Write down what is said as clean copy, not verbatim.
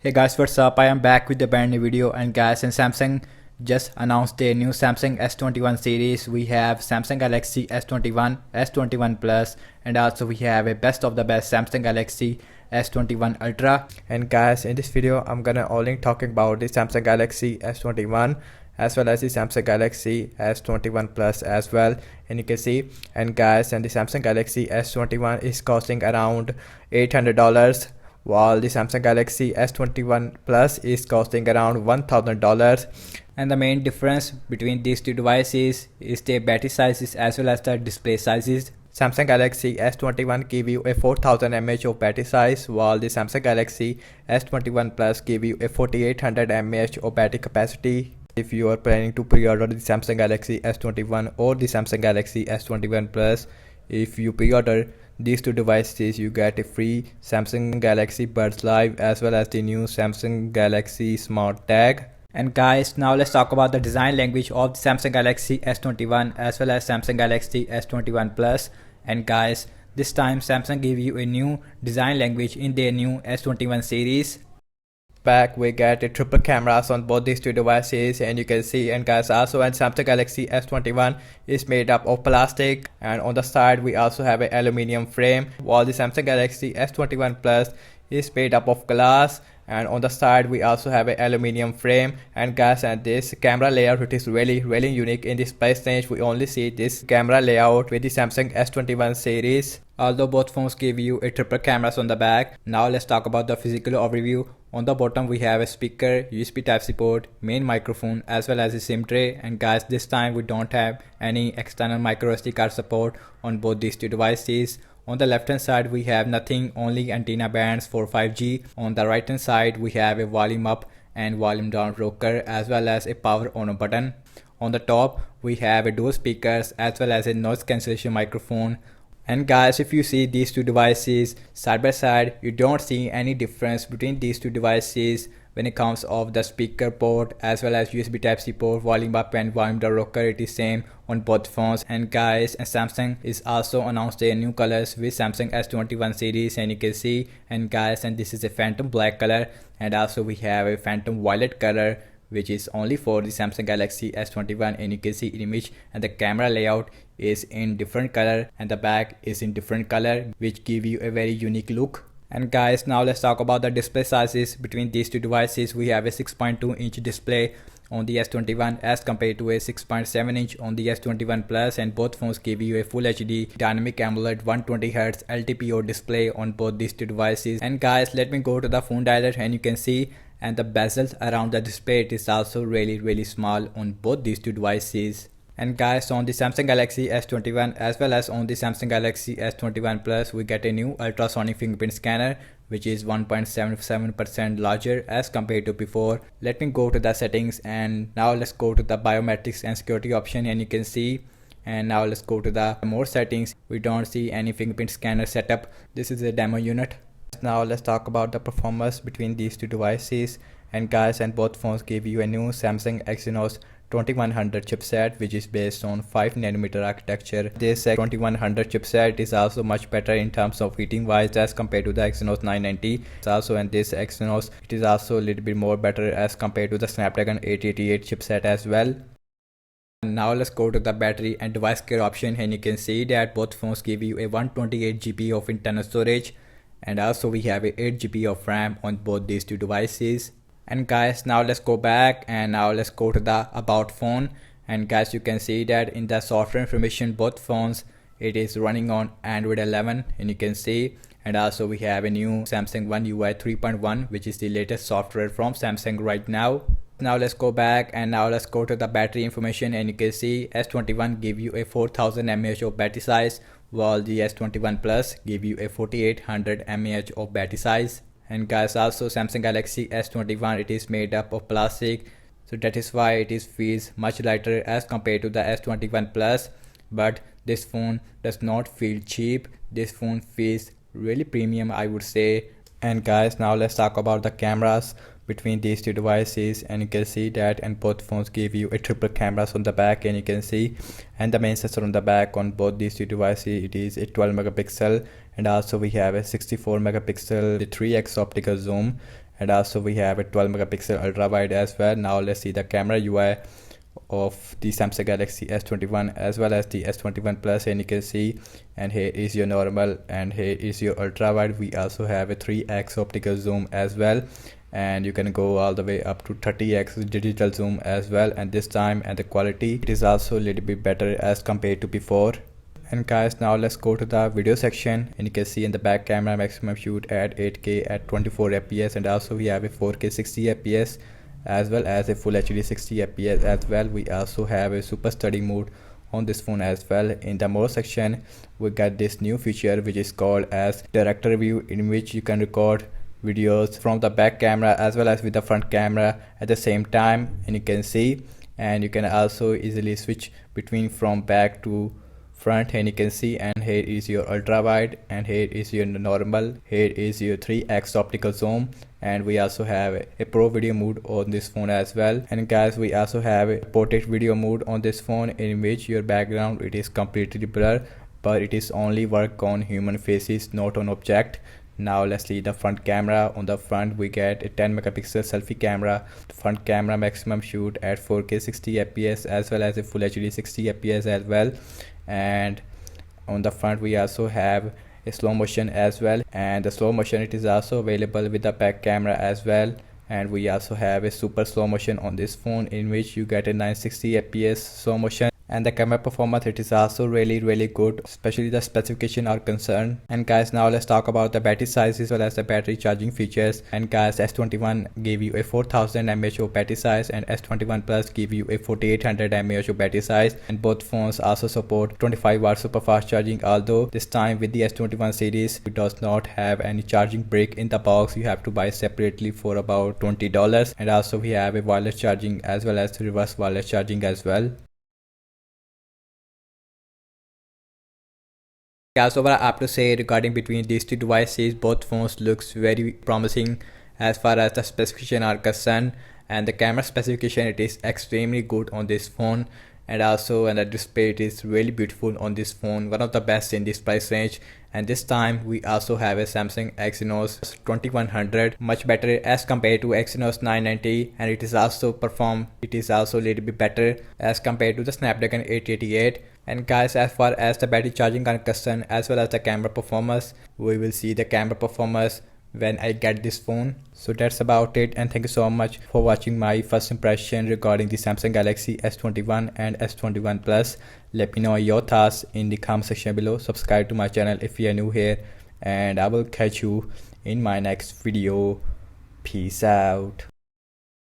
Hey guys, what's up? I am back with a brand new video, and guys, and Samsung just announced their new Samsung S21 series. We have Samsung Galaxy S21, S21 Plus, and also we have a best of the best Samsung Galaxy S21 Ultra. And guys, in this video I'm gonna only talking about the Samsung Galaxy S21 as well as the Samsung Galaxy S21 Plus as well. And you can see, and guys, and the Samsung Galaxy S21 is costing around $800, while the Samsung Galaxy S21 Plus is costing around $1,000. And the main difference between these two devices is their battery sizes as well as the display sizes. Samsung Galaxy S21 give you a 4000 mAh of battery size, while the Samsung Galaxy S21 Plus give you a 4800 mAh of battery capacity. If you are planning to pre-order the Samsung Galaxy S21 or the Samsung Galaxy S21 Plus, if you pre-order these two devices, you get a free Samsung Galaxy Buds Live as well as the new Samsung Galaxy Smart Tag. And guys, now let's talk about the design language of the Samsung Galaxy S21 as well as Samsung Galaxy S21 Plus. And guys, this time Samsung gave you a new design language in their new S21 series. Back we get a triple cameras on both these two devices, and you can see, and guys, also, and Samsung Galaxy S21 is made up of plastic, and on the side we also have an aluminium frame, while the Samsung Galaxy S21 Plus is made up of glass, and on the side we also have an aluminium frame. And guys, and this camera layout, it is really unique in this price range. We only see this camera layout with the Samsung S21 series, although both phones give you a triple cameras on the back. Now let's talk about the physical overview. On the bottom we have a speaker, USB Type-C port, main microphone as well as a SIM tray. And guys, this time we don't have any external micro SD card support on both these two devices. On the left hand side we have nothing, only antenna bands for 5G. On the right hand side we have a volume up and volume down rocker as well as a power on button. On the top we have a dual speakers as well as a noise cancellation microphone. And guys, if you see these two devices side by side, you don't see any difference between these two devices when it comes of the speaker port as well as USB Type-C port, volume up and volume down rocker. It is same on both phones. And guys, and Samsung is also announced their new colors with Samsung S21 series, and you can see, and guys, and this is a phantom black color, and also we have a phantom violet color which is only for the Samsung Galaxy S21. And you can see image and the camera layout is in different color and the back is in different color, which give you a very unique look. And guys, now let's talk about the display sizes between these two devices. We have a 6.2 inch display on the S21 as compared to a 6.7 inch on the S21 Plus, and both phones give you a full HD dynamic AMOLED 120Hz LTPO display on both these two devices. And guys, let me go to the phone dialer, and you can see, and the bezels around the display, it is also really small on both these two devices. And guys, on the Samsung Galaxy S21 as well as on the Samsung Galaxy S21 Plus, we get a new ultrasonic fingerprint scanner which is 1.77% larger as compared to before. Let me go to the settings, and now let's go to the biometrics and security option, and you can see, and now let's go to the more settings. We don't see any fingerprint scanner setup. This is a demo unit. Now let's talk about the performance between these two devices. And guys, and both phones give you a new Samsung Exynos 2100 chipset which is based on 5nm architecture. This 2100 chipset is also much better in terms of heating wise as compared to the Exynos 990. It's also, and this Exynos, it is also a little bit more better as compared to the Snapdragon 888 chipset as well. Now let's go to the battery and device care option, and you can see that both phones give you a 128GB of internal storage, and also we have a 8GB of RAM on both these two devices. And guys, now let's go back, and now let's go to the about phone. And guys, you can see that in the software information, both phones, it is running on Android 11, and you can see, and also we have a new Samsung One UI 3.1 which is the latest software from Samsung right now. Now let's go back, and now let's go to the battery information, and you can see S21 give you a 4000 mAh of battery size, while the S21 Plus give you a 4800 mAh of battery size. And guys, also Samsung Galaxy S21, it is made up of plastic, so that is why it feels much lighter as compared to the S21 Plus. But this phone does not feel cheap. This phone feels really premium, I would say. And guys, now let's talk about the cameras between these two devices, and you can see that, and both phones give you a triple cameras on the back, and you can see, and the main sensor on the back on both these two devices, it is a 12 megapixel, and also we have a 64 megapixel 3x optical zoom. and also we have a 12 megapixel ultra wide as well. Now let's see the camera UI of the Samsung Galaxy S21 as well as the S21 Plus, and you can see, and here is your normal and here is your ultra wide. We also have a 3x optical zoom as well, and you can go all the way up to 30x digital zoom as well, and this time and the quality it is also a little bit better as compared to before. And guys, now let's go to the video section, and you can see in the back camera maximum shoot at 8K at 24 fps, and also we have a 4K 60 fps as well as a full HD 60 fps as well. We also have a super study mode on this phone as well. In the more section we got this new feature which is called as director view, in which you can record videos from the back camera as well as with the front camera at the same time, and you can see, and you can also easily switch between from back to front, and you can see, and here is your ultra wide and here is your normal, here is your 3x optical zoom, and we also have a pro video mode on this phone as well. And guys, we also have a portrait video mode on this phone, in which your background it is completely blur, but it is only work on human faces, not on object. Now let's see the front camera. On the front we get a 10 megapixel selfie camera. The front camera maximum shoot at 4K 60 fps as well as a full HD 60 fps as well. And on the front we also have a slow motion as well, and the slow motion it is also available with the back camera as well. And we also have a super slow motion on this phone, in which you get a 960 fps slow motion, and the camera performance it is also really good, especially the specification are concerned. And guys, now let's talk about the battery size as well as the battery charging features. And guys, S21 gave you a 4000 mAh of battery size, and S21 Plus give you a 4800 mAh of battery size, and both phones also support 25 watt super fast charging, although this time with the S21 series it does not have any charging brick in the box. You have to buy separately for about $20, and also we have a wireless charging as well as reverse wireless charging as well. Yeah, so what I have to say regarding between these two devices, both phones looks very promising as far as the specification are concerned, and the camera specification it is extremely good on this phone, and also and the display it is really beautiful on this phone, one of the best in this price range. And this time we also have a Samsung Exynos 2100, much better as compared to Exynos 990, and it is also a little bit better as compared to the Snapdragon 888. And guys, as far as the battery charging are concerned as well as the camera performance, we will see the camera performance when I get this phone. So that's about it, and thank you so much for watching my first impression regarding the Samsung Galaxy S21 and S21 Plus. Let me know your thoughts in the comment section below. Subscribe to my channel if you are new here, and I will catch you in my next video. Peace out.